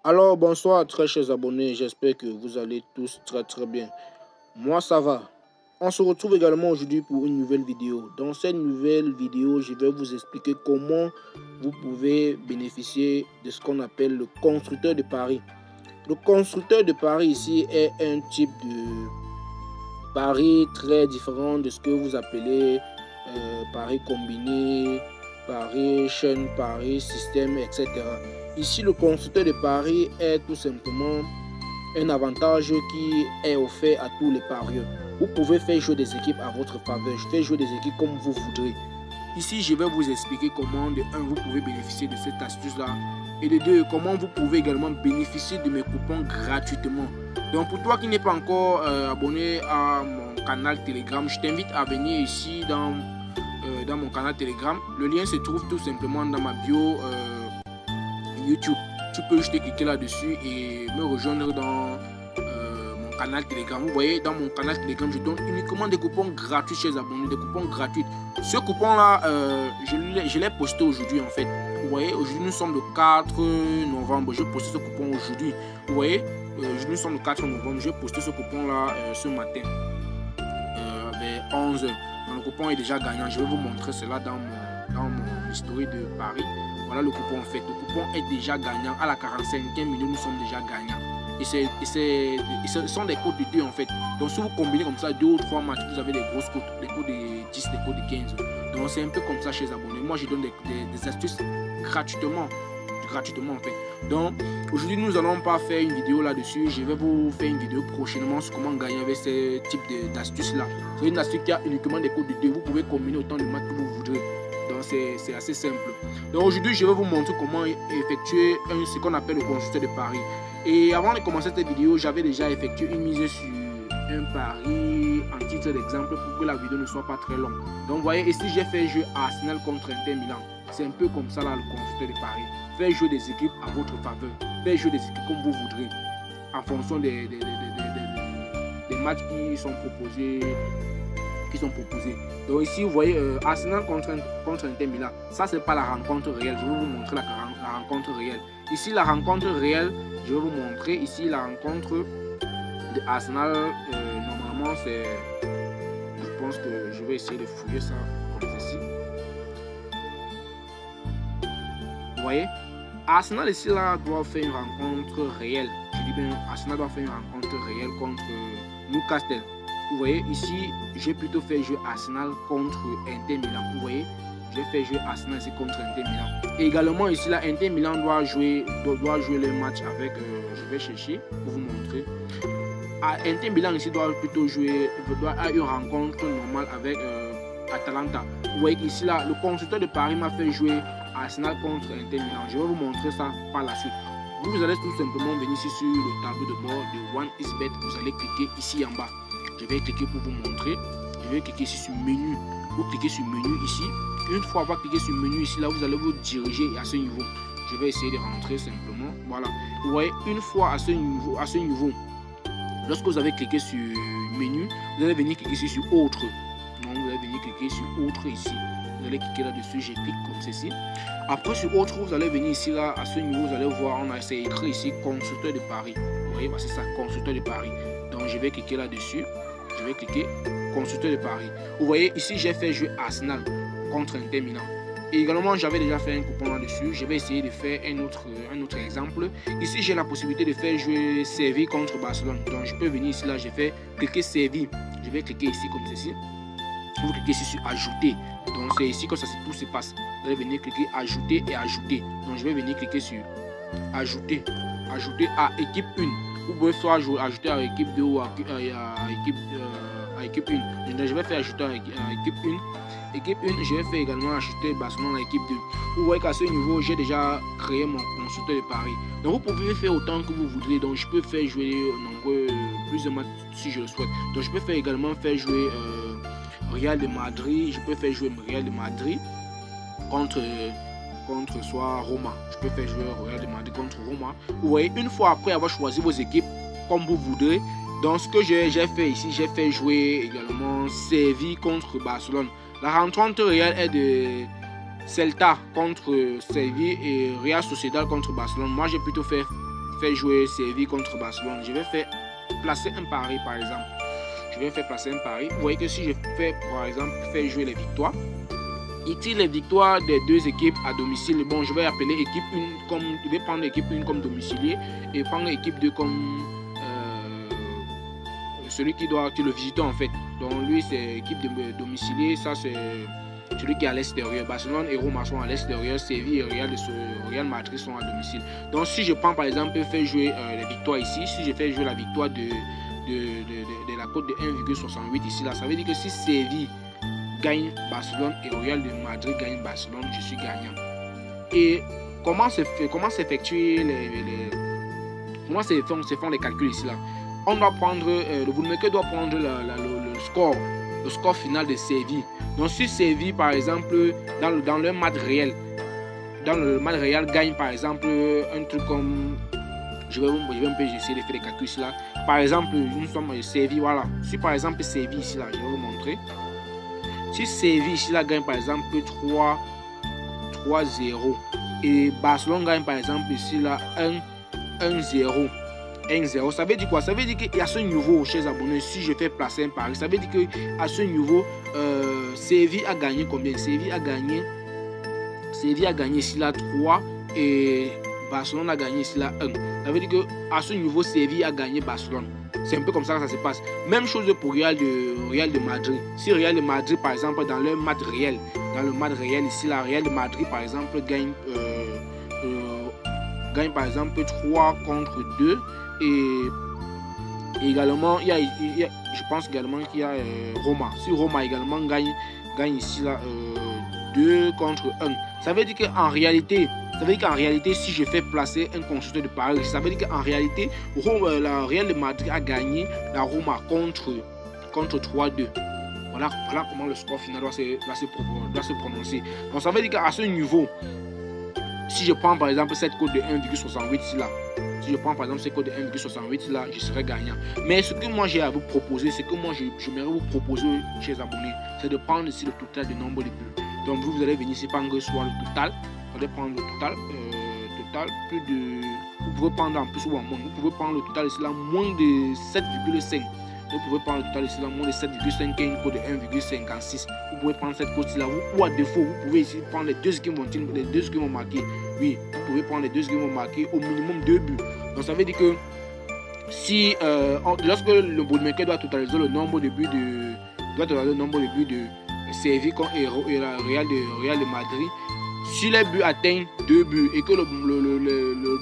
Alors bonsoir très chers abonnés, j'espère que vous allez tous très bien. Moi ça va. On se retrouve également aujourd'hui pour une nouvelle vidéo. Dans cette nouvelle vidéo, je vais vous expliquer comment vous pouvez bénéficier de ce qu'on appelle le constructeur de paris. Le constructeur de paris ici est un type de pari très différent de ce que vous appelez pari combiné, pari chaîne, pari système, etc. Ici, le constructeur de paris est tout simplement un avantage qui est offert à tous les parieurs. Vous pouvez faire jouer des équipes à votre faveur, faire jouer des équipes comme vous voudrez. Ici, je vais vous expliquer comment, de 1, vous pouvez bénéficier de cette astuce-là, et de 2, comment vous pouvez également bénéficier de mes coupons gratuitement. Donc, pour toi qui n'es pas encore abonné à mon canal Telegram, je t'invite à venir ici dans mon canal Telegram. Le lien se trouve tout simplement dans ma bio YouTube. Tu peux juste cliquer là-dessus et me rejoindre dans mon canal Telegram. Vous voyez, dans mon canal Telegram, je donne uniquement des coupons gratuits chez les abonnés, des coupons gratuits. Ce coupon-là, je l'ai posté aujourd'hui en fait. Vous voyez, aujourd'hui nous sommes le 4 novembre. Je posté ce coupon aujourd'hui. Vous voyez, nous sommes le 4 novembre. Je posté ce coupon-là ce matin vers 11h. Le coupon est déjà gagnant. Je vais vous montrer cela dans mon historique de Paris. Voilà le coupon en fait. Le coupon est déjà gagnant. À la 45e minute, nous sommes déjà gagnants. Et ce sont des codes de 2 en fait. Donc si vous combinez comme ça 2 ou 3 matchs, vous avez des grosses codes, des codes de 10, des codes de 15. Donc c'est un peu comme ça chez les abonnés. Moi je donne des astuces gratuitement en fait. Donc aujourd'hui nous n'allons pas faire une vidéo là-dessus. Je vais vous faire une vidéo prochainement sur comment gagner avec ce type d'astuces là. C'est une astuce qui a uniquement des codes de 2. Vous pouvez combiner autant de matchs que vous voudrez. Donc c'est assez simple. Donc aujourd'hui je vais vous montrer comment effectuer ce qu'on appelle le constructeur de paris. Et avant de commencer cette vidéo, j'avais déjà effectué une mise sur un pari en titre d'exemple pour que la vidéo ne soit pas très longue. Donc vous voyez ici j'ai fait jouer Arsenal contre Inter Milan. C'est un peu comme ça là le constructeur de paris. Faire jouer des équipes à votre faveur. Faire jouer des équipes comme vous voudrez. En fonction des matchs qui sont proposés. Donc ici vous voyez Arsenal contre Inter Milan. Ça c'est pas la rencontre réelle. Je vais vous montrer la rencontre réelle. Ici la rencontre réelle, je vais vous montrer ici la rencontre de Arsenal. Normalement c'est, je pense que je vais essayer de fouiller ça comme ceci. Vous voyez, Arsenal ici là doit faire une rencontre réelle. Je dis bien Arsenal doit faire une rencontre réelle contre Newcastle. Vous voyez ici, j'ai plutôt fait jouer Arsenal contre Inter Milan. Vous voyez, j'ai fait jouer Arsenal ici contre Inter Milan. Et également ici là, Inter Milan doit jouer le match avec. Je vais chercher pour vous montrer. Inter Milan ici doit plutôt jouer, avoir une rencontre normale avec Atalanta. Vous voyez ici là, le constructeur de Paris m'a fait jouer Arsenal contre Inter Milan. Je vais vous montrer ça par la suite. Vous allez tout simplement venir ici sur le tableau de bord de OneXBet. Vous allez cliquer ici en bas. Je vais cliquer pour vous montrer. Je vais cliquer ici sur menu. Vous cliquez sur menu ici. Une fois avoir cliqué sur menu ici, là, vous allez vous diriger à ce niveau. Je vais essayer de rentrer simplement. Voilà. Vous voyez, une fois à ce niveau, lorsque vous avez cliqué sur menu, vous allez venir cliquer ici sur autre. Donc, vous allez venir cliquer sur autre ici. Vous allez cliquer là-dessus. Je clique comme ceci. Après, sur autre, vous allez venir ici, là, à ce niveau, vous allez voir, on a écrit ici constructeur de paris. Vous voyez, c'est ça, constructeur de paris. Donc, je vais cliquer là-dessus. Je vais cliquer constructeur de paris. Vous voyez ici j'ai fait jouer Arsenal contre Inter Milan. Et également j'avais déjà fait un coupon là-dessus. Je vais essayer de faire un autre exemple. Ici j'ai la possibilité de faire jouer Séville contre Barcelone. Donc je peux venir ici là, je vais cliquer Séville. Je vais cliquer ici comme ceci. Vous cliquez ici sur ajouter. Donc c'est ici que tout se passe. Vous allez venir cliquer ajouter et ajouter. Donc je vais venir cliquer sur ajouter. Ajouter à équipe 1. Vous pouvez soit ajouter à équipe 2 ou à équipe 1. Donc, je vais faire ajouter à équipe 1. Équipe 1, je vais faire également ajouter Barcelone à équipe 2. Vous voyez qu'à ce niveau, j'ai déjà créé mon constructeur de paris. Donc vous pouvez faire autant que vous voudrez. Donc je peux faire jouer plusieurs matchs si je le souhaite. Donc je peux faire également faire jouer Real de Madrid. Je peux faire jouer Real de Madrid contre soit Roma. Je peux faire jouer Real de Madrid contre Roma. Vous voyez, une fois après avoir choisi vos équipes comme vous voudrez, donc ce que j'ai fait ici, j'ai fait jouer également Séville contre Barcelone. La rencontre réelle est de Celta contre Séville et Real Sociedad contre Barcelone. Moi j'ai plutôt fait faire jouer Séville contre Barcelone, je vais faire placer un pari par exemple. Je vais faire placer un pari. Vous voyez que si je fais par exemple faire jouer les victoires, ici les victoires des deux équipes à domicile, bon je vais appeler équipe 1 comme, je vais prendre l'équipe 1 comme domicilier et prendre l'équipe 2 comme celui qui est le visiteur en fait. Donc lui c'est équipe de domicilier, ça c'est celui qui est à l'extérieur. Barcelone et Roma sont à l'extérieur, Séville et Real Madrid sont à domicile. Donc si je prends par exemple faire jouer les victoires ici, si je fais jouer la victoire de la cote de 1,68 ici là, ça veut dire que si Séville gagne Barcelone et Real de Madrid gagne Barcelone, je suis gagnant. Et comment s'effectuent comment se font les calculs ici là? On doit prendre, le bookmaker doit prendre le score final de Séville. Donc si Séville par exemple dans le match réel, gagne par exemple un truc comme, je vais un peu essayer de faire les calculs ici là. Par exemple nous sommes Séville, voilà. Si par exemple Séville ici là, je vais vous montrer. Si Séville ici là gagne par exemple 3-0 et Barcelone gagne par exemple ici là 1-0. 1-0, ça veut dire quoi? Ça veut dire qu'à ce niveau, chers abonnés, si je fais placer un pari, ça veut dire qu'à ce niveau, Séville a gagné combien? Séville a gagné ici là 3 et Barcelone a gagné ici là 1. Ça veut dire qu'à ce niveau, Séville a gagné Barcelone. C'est un peu comme ça que ça se passe. Même chose pour Real de Madrid. Si Real de Madrid, par exemple, dans le match réel ici là, Real de Madrid, par exemple, gagne par exemple 3 contre 2. Et également, je pense également qu'il y a Roma. Si Roma également gagne ici là 2 contre 1, ça veut dire qu'en réalité, si je fais placer un constructeur de paris, ça veut dire qu'en réalité, la Real de Madrid a gagné la Roma contre 3-2. Voilà comment le score final doit se prononcer. Donc ça veut dire qu'à ce niveau, si je prends par exemple cette cote de 1,68 ici là, si je prends par exemple cette cote de 1,68 là, je serai gagnant. Mais ce que moi j'ai à vous proposer, c'est que moi j'aimerais vous proposer, chers abonnés, c'est de prendre ici le total du nombre de buts. Donc vous allez venir ici prendre soit le total, vous allez prendre le total, plus de, vous pouvez prendre en plus ou en moins, vous pouvez prendre le total ici là moins de 7,5. Vous pouvez prendre le total ici là moins de 7,5 qui est une cote de 1,56. Vous pouvez prendre cette cote là, ou à défaut, vous pouvez ici prendre les deux qui vont marquer. Oui, vous pouvez prendre les deux qui vont marquer au minimum 2 buts. Donc ça veut dire que si lorsque le bookmaker doit totaliser le nombre de buts de Séville et Real de Madrid, si les buts atteignent 2 buts et que le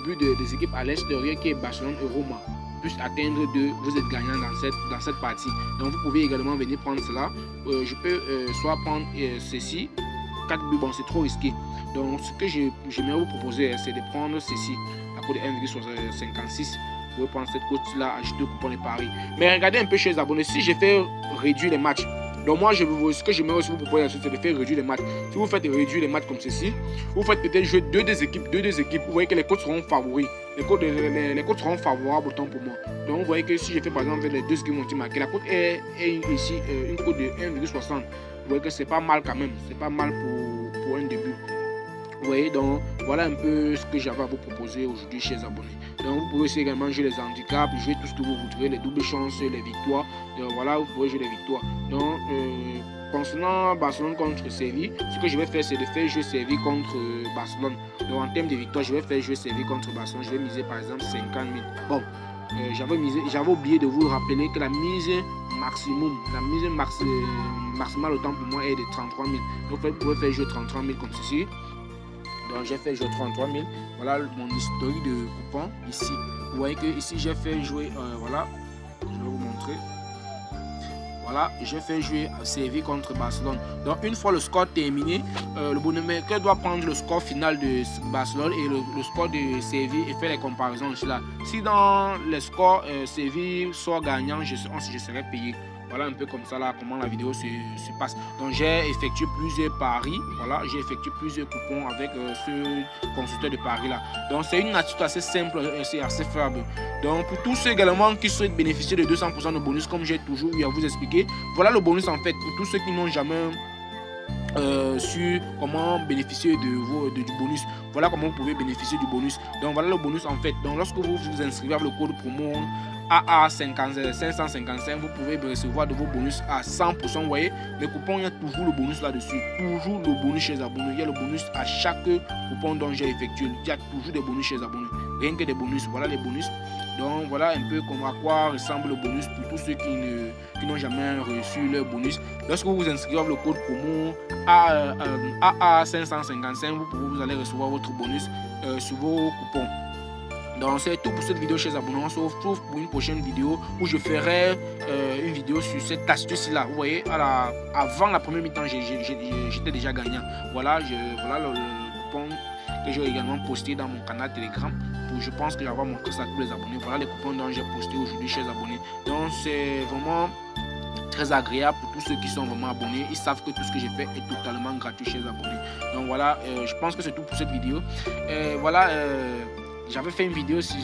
but des équipes à l'extérieur qui est Barcelone et Roma puisse atteindre 2, vous êtes gagnant dans cette partie. Donc vous pouvez également venir prendre cela. Je peux soit prendre ceci, 4 buts, bon c'est trop risqué. Donc ce que j'aimerais vous proposer, c'est de prendre ceci, la cote de 1,56. Vous pouvez prendre cette cote là, ajouter au coupon de paris. Mais regardez un peu chez les abonnés, si je fais réduire les matchs. Donc moi, ce que j'aimerais aussi vous proposer, c'est de faire réduire les matchs. Si vous faites réduire les matchs comme ceci, vous faites peut-être jouer deux des équipes. Vous voyez que les cotes seront favoris. Les cotes seront favorables autant pour moi. Donc vous voyez que si je fais par exemple les deux qui vont marquer, la cote est ici une cote de 1,60. Vous voyez que c'est pas mal quand même. C'est pas mal pour un début. Vous voyez, donc voilà un peu ce que j'avais à vous proposer aujourd'hui, chers abonnés. Donc vous pouvez aussi également jouer les handicaps, jouer tout ce que vous voudrez, les doubles chances, les victoires. Donc voilà, vous pouvez jouer les victoires. Donc concernant Barcelone contre Séville, ce que je vais faire, c'est de faire jouer Séville contre Barcelone. Donc en termes de victoire, je vais faire jouer Séville contre Barcelone. Je vais miser par exemple 50 000. Bon, j'avais oublié de vous rappeler que la mise maximale autant pour moi est de 33 000. Donc vous pouvez faire jouer 33 000 comme ceci. Donc j'ai fait jouer 33 000. Voilà mon historique de coupon ici. Vous voyez que ici j'ai fait jouer, voilà, je vais vous montrer. Voilà, j'ai fait jouer Séville contre Barcelone. Donc une fois le score terminé, le bookmaker doit prendre le score final de Barcelone et le score de Séville et faire les comparaisons ici là. Si dans les scores Séville sort gagnant, je serai payé. Voilà un peu comme ça là comment la vidéo se passe. Donc j'ai effectué plusieurs paris. Voilà, j'ai effectué plusieurs coupons avec ce constructeur de paris là. Donc c'est une astuce assez simple et assez fiable. Donc pour tous ceux également qui souhaitent bénéficier de 200% de bonus, comme j'ai toujours eu à vous expliquer, voilà le bonus en fait pour tous ceux qui n'ont jamais sur comment bénéficier du bonus. Voilà comment vous pouvez bénéficier du bonus. Donc voilà le bonus en fait. Donc lorsque vous vous inscrivez avec le code promo AA555, vous pouvez recevoir de vos bonus à 100%. Vous voyez, les coupons, il y a toujours le bonus là-dessus. Toujours le bonus chez les abonnés. Il y a le bonus à chaque coupon dont j'ai effectué. Il y a toujours des bonus chez les abonnés. Rien que des bonus. Voilà les bonus. Donc voilà un peu comme à quoi ressemble le bonus pour tous ceux qui n'ont jamais reçu leur bonus. Lorsque vous vous inscrivez avec le code promo AA555, vous allez recevoir votre bonus sur vos coupons. Donc c'est tout pour cette vidéo chez les abonnés. On se retrouve pour une prochaine vidéo où je ferai une vidéo sur cette astuce là. Vous voyez, avant la première mi-temps, j'étais déjà gagnant. Voilà, voilà le coupon que j'ai également posté dans mon canal Telegram. Je pense que j'avais montré ça à tous les abonnés. Voilà les coupons dont j'ai posté aujourd'hui chez les abonnés. Donc c'est vraiment très agréable pour tous ceux qui sont vraiment abonnés. Ils savent que tout ce que j'ai fait est totalement gratuit chez les abonnés. Donc voilà, je pense que c'est tout pour cette vidéo. Voilà, j'avais fait une vidéo sur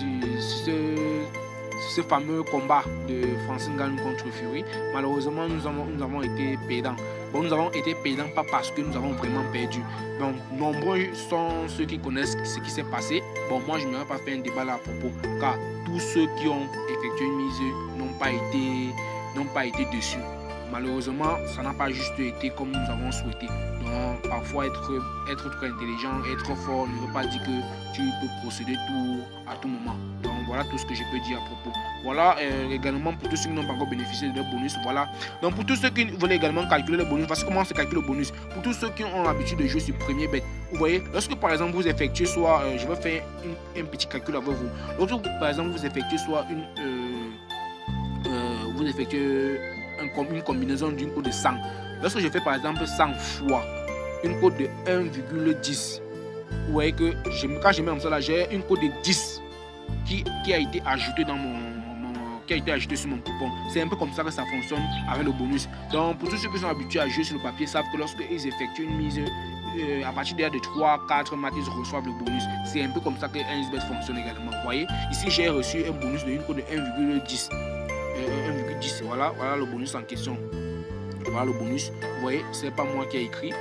ce fameux combat de Francine Ngannou contre Fury. Malheureusement, nous avons été perdants. Bon, nous avons été perdants pas parce que nous avons vraiment perdu. Donc, nombreux sont ceux qui connaissent ce qui s'est passé. Bon, moi, je n'aurais pas fait un débat là à propos, car tous ceux qui ont effectué une mise n'ont pas été dessus. Malheureusement, ça n'a pas juste été comme nous avons souhaité. Donc, parfois, être très intelligent, être fort ne veut pas dire que tu peux procéder à tout moment. Donc, voilà tout ce que je peux dire à propos. Voilà également pour tous ceux qui n'ont pas encore bénéficié de leur bonus. Voilà. Donc, pour tous ceux qui veulent également calculer le bonus, voici comment se calcule le bonus. Pour tous ceux qui ont l'habitude de jouer sur premier bet, vous voyez, lorsque par exemple vous effectuez soit, je vais faire un petit calcul avec vous. Lorsque par exemple vous effectuez soit vous effectuez une combinaison d'une cote de 100. Lorsque je fais par exemple 100 fois une cote de 1,10, vous voyez que quand je mets comme ça là, j'ai une cote de 10 qui a été ajoutée dans sur mon coupon. C'est un peu comme ça que ça fonctionne avec le bonus. Donc pour tous ceux qui sont habitués à jouer sur le papier, savent que lorsqu'ils effectuent une mise à partir de 3-4 matchs, ils reçoivent le bonus. C'est un peu comme ça que 1xBet fonctionne également. Vous voyez, ici j'ai reçu un bonus d'une cote de 1,10. 1,10, voilà le bonus en question. Voilà le bonus. Vous voyez, c'est pas moi qui ai écrit.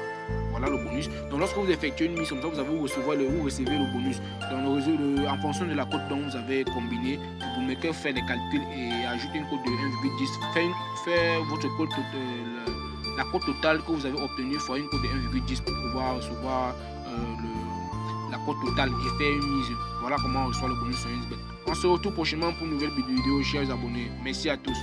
Voilà le bonus. Donc lorsque vous effectuez une mise comme ça, vous recevez le bonus. Donc en fonction de la cote dont vous avez combiné, vous pouvez que faire des calculs et ajouter une cote de 1,10. Faire votre cote la cote totale que vous avez obtenue fois une cote de 1,10 pour pouvoir recevoir la cote totale et faire une mise. Voilà comment on reçoit le bonus sur 1xBet. On se retrouve prochainement pour une nouvelle vidéo, chers abonnés. Merci à tous.